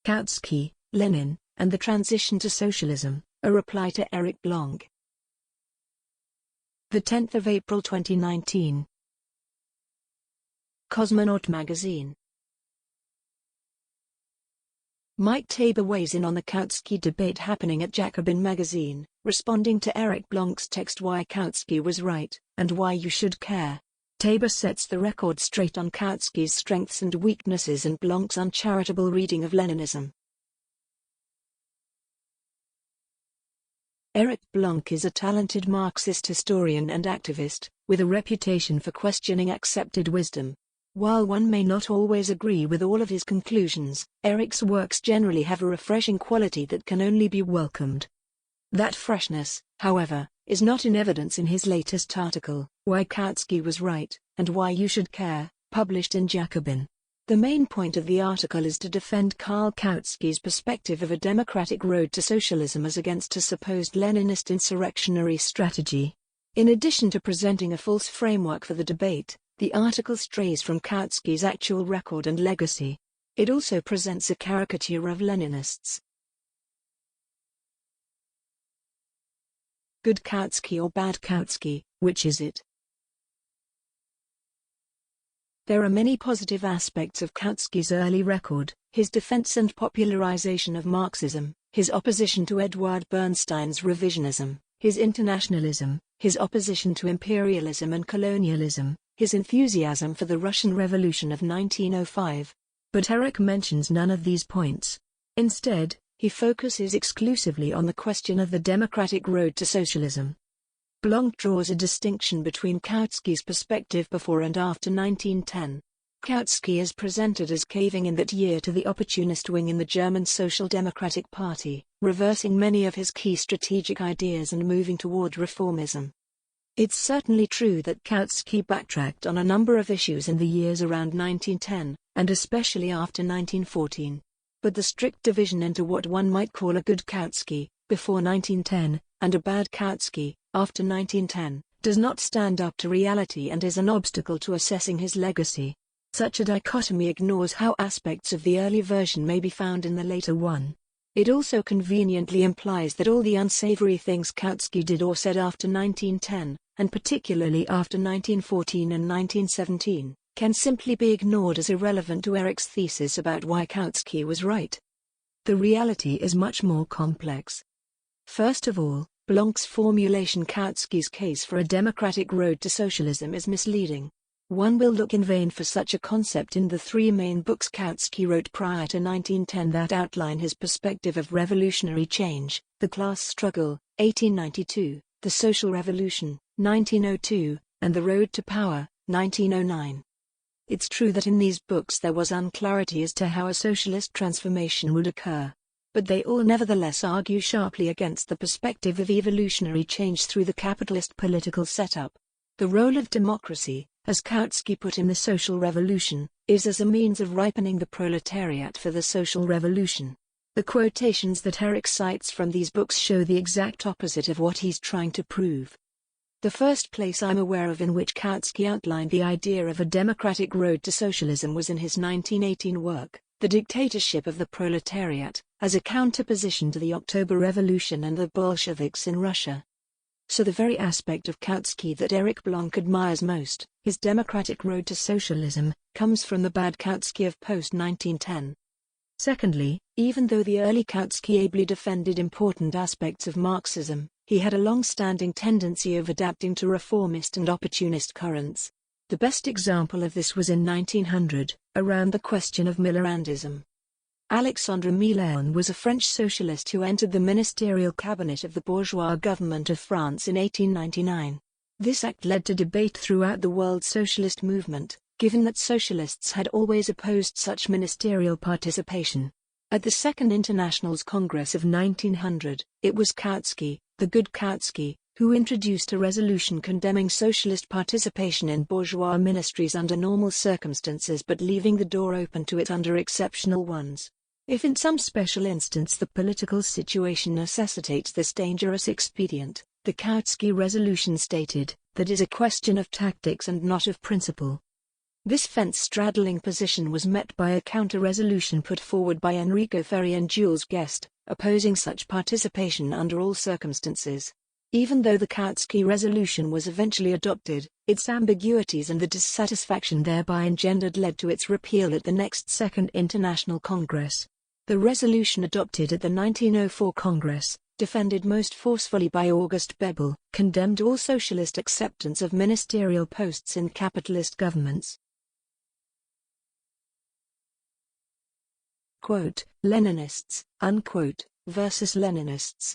Kautsky, Lenin, and the Transition to Socialism, a reply to Eric Blanc. 10 April 2019. Cosmonaut Magazine. Mike Tabor weighs in on the Kautsky debate happening at Jacobin Magazine, responding to Eric Blanc's text Why Kautsky Was Right, and Why You Should Care. Tabor sets the record straight on Kautsky's strengths and weaknesses and Blanc's uncharitable reading of Leninism. Eric Blanc is a talented Marxist historian and activist, with a reputation for questioning accepted wisdom. While one may not always agree with all of his conclusions, Eric's works generally have a refreshing quality that can only be welcomed. That freshness, however, is not in evidence in his latest article, Why Kautsky Was Right, and Why You Should Care, published in Jacobin. The main point of the article is to defend Karl Kautsky's perspective of a democratic road to socialism as against a supposed Leninist insurrectionary strategy. In addition to presenting a false framework for the debate, the article strays from Kautsky's actual record and legacy. It also presents a caricature of Leninists. Good Kautsky or bad Kautsky, which is it? There are many positive aspects of Kautsky's early record: his defense and popularization of Marxism, his opposition to Edward Bernstein's revisionism, his internationalism, his opposition to imperialism and colonialism, his enthusiasm for the Russian Revolution of 1905. But Eric mentions none of these points. Instead, he focuses exclusively on the question of the democratic road to socialism. Blanc draws a distinction between Kautsky's perspective before and after 1910. Kautsky is presented as caving in that year to the opportunist wing in the German Social Democratic Party, reversing many of his key strategic ideas and moving toward reformism. It's certainly true that Kautsky backtracked on a number of issues in the years around 1910, and especially after 1914. But the strict division into what one might call a good Kautsky, before 1910, and a bad Kautsky, after 1910, does not stand up to reality and is an obstacle to assessing his legacy. Such a dichotomy ignores how aspects of the early version may be found in the later one. It also conveniently implies that all the unsavory things Kautsky did or said after 1910, and particularly after 1914 and 1917, can simply be ignored as irrelevant to Eric's thesis about why Kautsky was right. The reality is much more complex. First of all, Blanc's formulation Kautsky's case for a democratic road to socialism is misleading. One will look in vain for such a concept in the three main books Kautsky wrote prior to 1910 that outline his perspective of revolutionary change: The Class Struggle, 1892, The Social Revolution, 1902, and The Road to Power, 1909. It's true that in these books there was unclarity as to how a socialist transformation would occur. But they all nevertheless argue sharply against the perspective of evolutionary change through the capitalist political setup. The role of democracy, as Kautsky put in The Social Revolution, is as a means of ripening the proletariat for the social revolution. The quotations that Eric cites from these books show the exact opposite of what he's trying to prove. The first place I'm aware of in which Kautsky outlined the idea of a democratic road to socialism was in his 1918 work, The Dictatorship of the Proletariat, as a counterposition to the October Revolution and the Bolsheviks in Russia. So the very aspect of Kautsky that Eric Blanc admires most, his democratic road to socialism, comes from the bad Kautsky of post-1910. Secondly, even though the early Kautsky ably defended important aspects of Marxism, he had a long-standing tendency of adapting to reformist and opportunist currents. The best example of this was in 1900, around the question of Millerandism. Alexandre Millerand was a French socialist who entered the ministerial cabinet of the bourgeois government of France in 1899. This act led to debate throughout the world socialist movement, given that socialists had always opposed such ministerial participation. At the Second International's Congress of 1900, it was Kautsky, the good Kautsky, who introduced a resolution condemning socialist participation in bourgeois ministries under normal circumstances but leaving the door open to it under exceptional ones. If in some special instance the political situation necessitates this dangerous expedient, the Kautsky resolution stated, that is a question of tactics and not of principle. This fence-straddling position was met by a counter-resolution put forward by Enrico Ferri and Jules Guest, opposing such participation under all circumstances. Even though the Kautsky resolution was eventually adopted, its ambiguities and the dissatisfaction thereby engendered led to its repeal at the next Second International Congress. The resolution adopted at the 1904 Congress, defended most forcefully by August Bebel, condemned all socialist acceptance of ministerial posts in capitalist governments. Quote, Leninists, unquote, versus Leninists.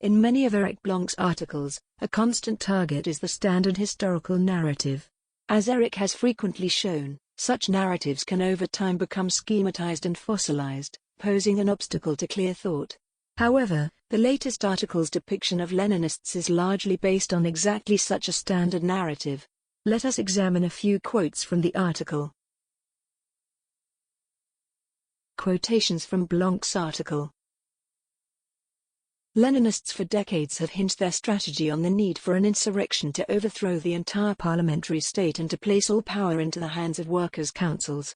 In many of Eric Blanc's articles, a constant target is the standard historical narrative. As Eric has frequently shown, such narratives can over time become schematized and fossilized, posing an obstacle to clear thought. However, the latest article's depiction of Leninists is largely based on exactly such a standard narrative. Let us examine a few quotes from the article. Quotations from Blanc's article. Leninists for decades have hinged their strategy on the need for an insurrection to overthrow the entire parliamentary state and to place all power into the hands of workers' councils.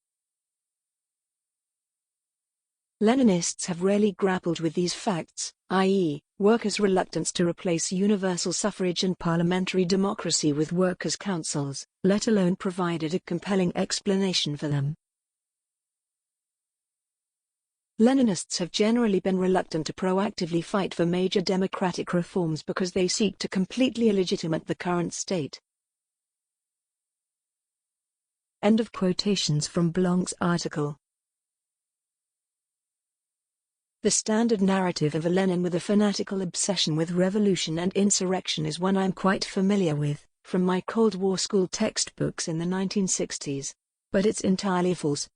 Leninists have rarely grappled with these facts, i.e., workers' reluctance to replace universal suffrage and parliamentary democracy with workers' councils, let alone provided a compelling explanation for them. Leninists have generally been reluctant to proactively fight for major democratic reforms because they seek to completely illegitimate the current state. End of quotations from Blanc's article. The standard narrative of a Lenin with a fanatical obsession with revolution and insurrection is one I'm quite familiar with, from my Cold War school textbooks in the 1960s. But it's entirely false.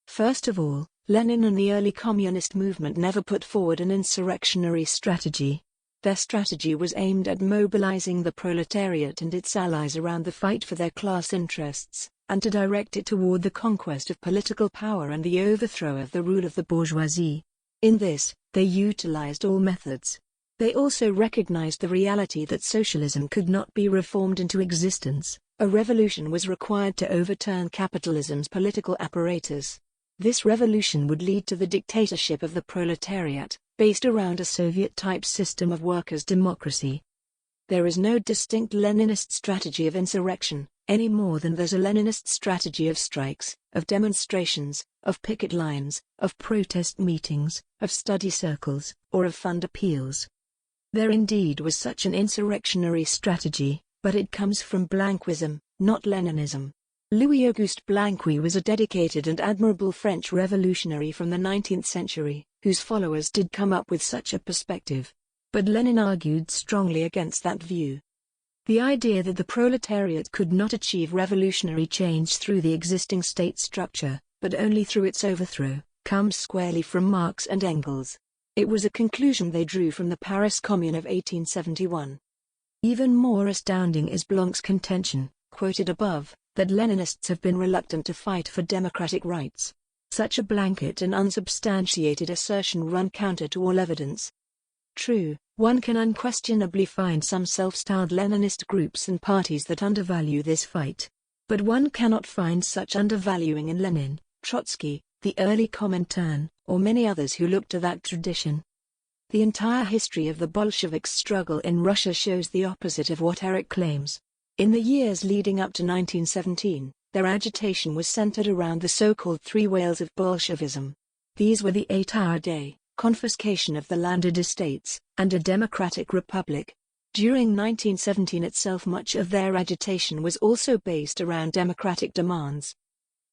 First of all, Lenin and the early communist movement never put forward an insurrectionary strategy. Their strategy was aimed at mobilizing the proletariat and its allies around the fight for their class interests, and to direct it toward the conquest of political power and the overthrow of the rule of the bourgeoisie. In this, they utilized all methods. They also recognized the reality that socialism could not be reformed into existence. A revolution was required to overturn capitalism's political apparatus. This revolution would lead to the dictatorship of the proletariat, based around a Soviet-type system of workers' democracy. There is no distinct Leninist strategy of insurrection, any more than there's a Leninist strategy of strikes, of demonstrations, of picket lines, of protest meetings, of study circles, or of fund appeals. There indeed was such an insurrectionary strategy, but it comes from Blanquism, not Leninism. Louis-Auguste Blanqui was a dedicated and admirable French revolutionary from the 19th century, whose followers did come up with such a perspective. But Lenin argued strongly against that view. The idea that the proletariat could not achieve revolutionary change through the existing state structure, but only through its overthrow, comes squarely from Marx and Engels. It was a conclusion they drew from the Paris Commune of 1871. Even more astounding is Blanc's contention, quoted above, that Leninists have been reluctant to fight for democratic rights. Such a blanket and unsubstantiated assertion run counter to all evidence. True, one can unquestionably find some self-styled Leninist groups and parties that undervalue this fight. But one cannot find such undervaluing in Lenin, Trotsky, the early Comintern, or many others who look to that tradition. The entire history of the Bolsheviks' struggle in Russia shows the opposite of what Eric claims. In the years leading up to 1917, their agitation was centered around the so-called three whales of Bolshevism. These were the 8-hour day, confiscation of the landed estates, and a democratic republic. During 1917 itself, much of their agitation was also based around democratic demands.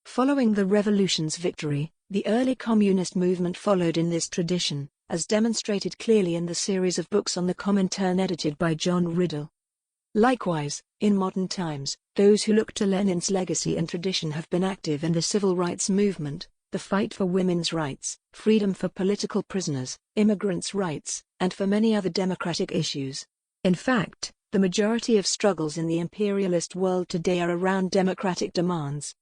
Following the revolution's victory, the early communist movement followed in this tradition, as demonstrated clearly in the series of books on the Comintern edited by John Riddell. Likewise, in modern times, those who look to Lenin's legacy and tradition have been active in the civil rights movement, the fight for women's rights, freedom for political prisoners, immigrants' rights, and for many other democratic issues. In fact, the majority of struggles in the imperialist world today are around democratic demands.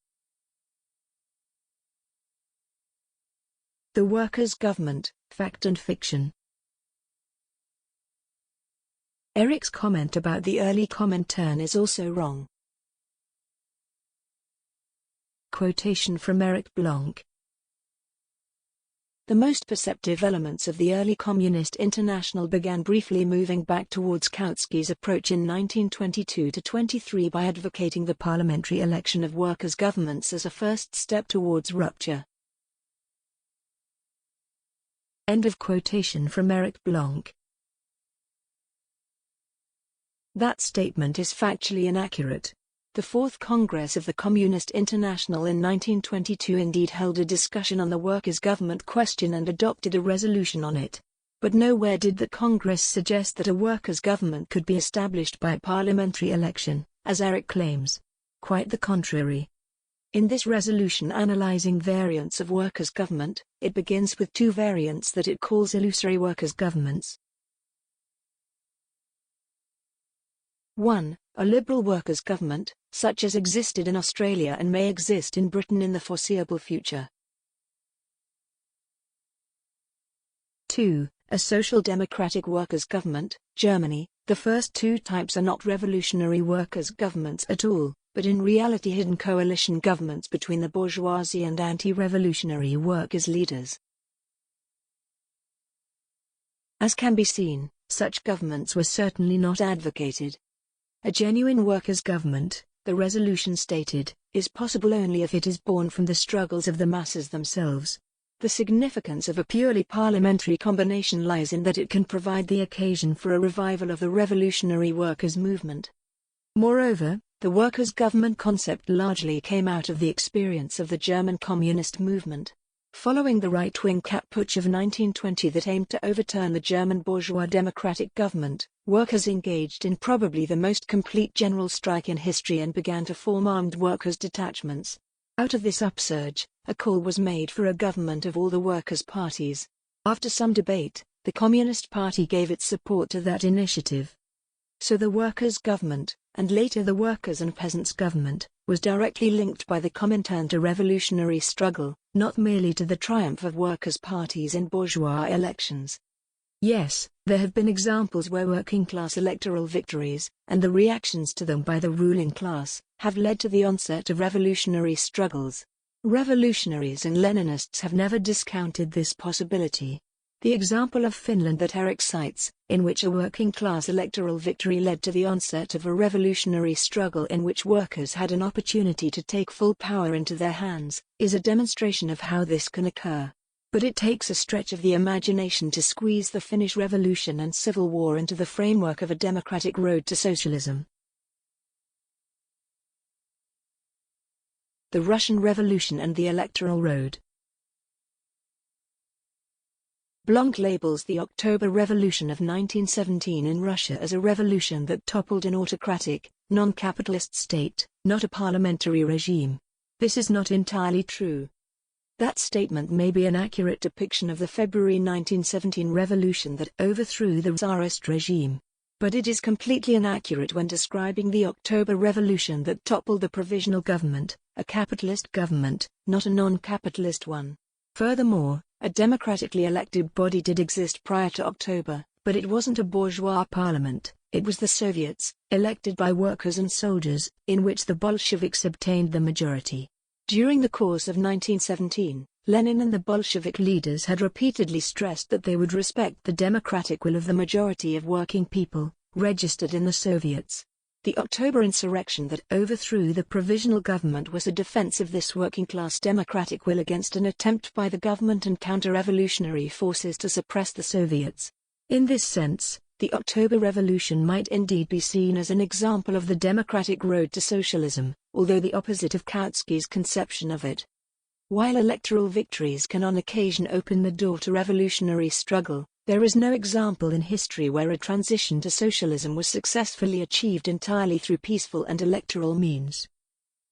The workers' government, fact and fiction. Eric's comment about the early Comintern is also wrong. Quotation from Eric Blanc. The most perceptive elements of the early Communist International began briefly moving back towards Kautsky's approach in 1922-23 by advocating the parliamentary election of workers' governments as a first step towards rupture. End of quotation from Eric Blanc. That statement is factually inaccurate. The Fourth Congress of the Communist International in 1922 indeed held a discussion on the workers' government question and adopted a resolution on it. But nowhere did the Congress suggest that a workers' government could be established by a parliamentary election, as Eric claims. Quite the contrary. In this resolution analyzing variants of workers' government, it begins with two variants that it calls illusory workers' governments. 1. A liberal workers' government, such as existed in Australia and may exist in Britain in the foreseeable future. 2. A social democratic workers' government, Germany. The first two types are not revolutionary workers' governments at all, but in reality hidden coalition governments between the bourgeoisie and anti-revolutionary workers' leaders. As can be seen, such governments were certainly not advocated. A genuine workers' government, the resolution stated, is possible only if it is born from the struggles of the masses themselves. The significance of a purely parliamentary combination lies in that it can provide the occasion for a revival of the revolutionary workers' movement. Moreover, the workers' government concept largely came out of the experience of the German communist movement. Following the right-wing Kapp putsch of 1920 that aimed to overturn the German bourgeois democratic government, workers engaged in probably the most complete general strike in history and began to form armed workers' detachments. Out of this upsurge, a call was made for a government of all the workers' parties. After some debate, the Communist Party gave its support to that initiative. So the workers' government, and later the workers' and peasants' government, was directly linked by the Comintern to revolutionary struggle, not merely to the triumph of workers' parties in bourgeois elections. Yes, there have been examples where working-class electoral victories, and the reactions to them by the ruling class, have led to the onset of revolutionary struggles. Revolutionaries and Leninists have never discounted this possibility. The example of Finland that Eric cites, in which a working-class electoral victory led to the onset of a revolutionary struggle in which workers had an opportunity to take full power into their hands, is a demonstration of how this can occur. But it takes a stretch of the imagination to squeeze the Finnish Revolution and Civil War into the framework of a democratic road to socialism. The Russian Revolution and the Electoral Road. Blanc labels the October Revolution of 1917 in Russia as a revolution that toppled an autocratic, non-capitalist state, not a parliamentary regime. This is not entirely true. That statement may be an accurate depiction of the February 1917 revolution that overthrew the Tsarist regime. But it is completely inaccurate when describing the October Revolution that toppled the provisional government, a capitalist government, not a non-capitalist one. Furthermore, a democratically elected body did exist prior to October, but it wasn't a bourgeois parliament, it was the Soviets, elected by workers and soldiers, in which the Bolsheviks obtained the majority. During the course of 1917, Lenin and the Bolshevik leaders had repeatedly stressed that they would respect the democratic will of the majority of working people, registered in the Soviets. The October insurrection that overthrew the provisional government was a defense of this working-class democratic will against an attempt by the government and counter-revolutionary forces to suppress the Soviets. In this sense, the October Revolution might indeed be seen as an example of the democratic road to socialism, although the opposite of Kautsky's conception of it. While electoral victories can on occasion open the door to revolutionary struggle, there is no example in history where a transition to socialism was successfully achieved entirely through peaceful and electoral means.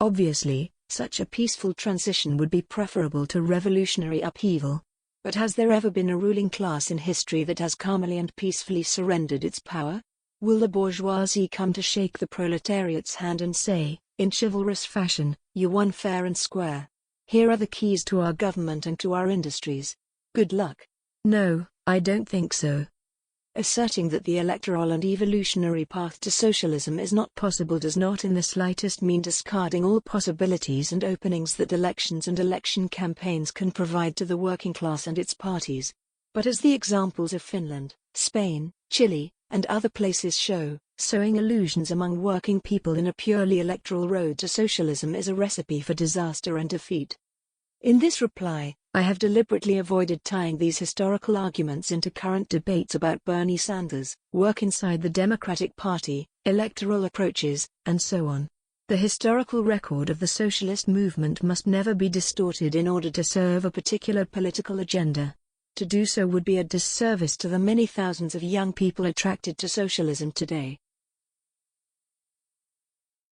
Obviously, such a peaceful transition would be preferable to revolutionary upheaval. But has there ever been a ruling class in history that has calmly and peacefully surrendered its power? Will the bourgeoisie come to shake the proletariat's hand and say, in chivalrous fashion, "You won fair and square. Here are the keys to our government and to our industries. Good luck"? No, I don't think so. Asserting that the electoral and evolutionary path to socialism is not possible does not in the slightest mean discarding all possibilities and openings that elections and election campaigns can provide to the working class and its parties. But as the examples of Finland, Spain, Chile, and other places show, sowing illusions among working people in a purely electoral road to socialism is a recipe for disaster and defeat. In this reply, I have deliberately avoided tying these historical arguments into current debates about Bernie Sanders' work inside the Democratic Party, electoral approaches, and so on. The historical record of the socialist movement must never be distorted in order to serve a particular political agenda. To do so would be a disservice to the many thousands of young people attracted to socialism today.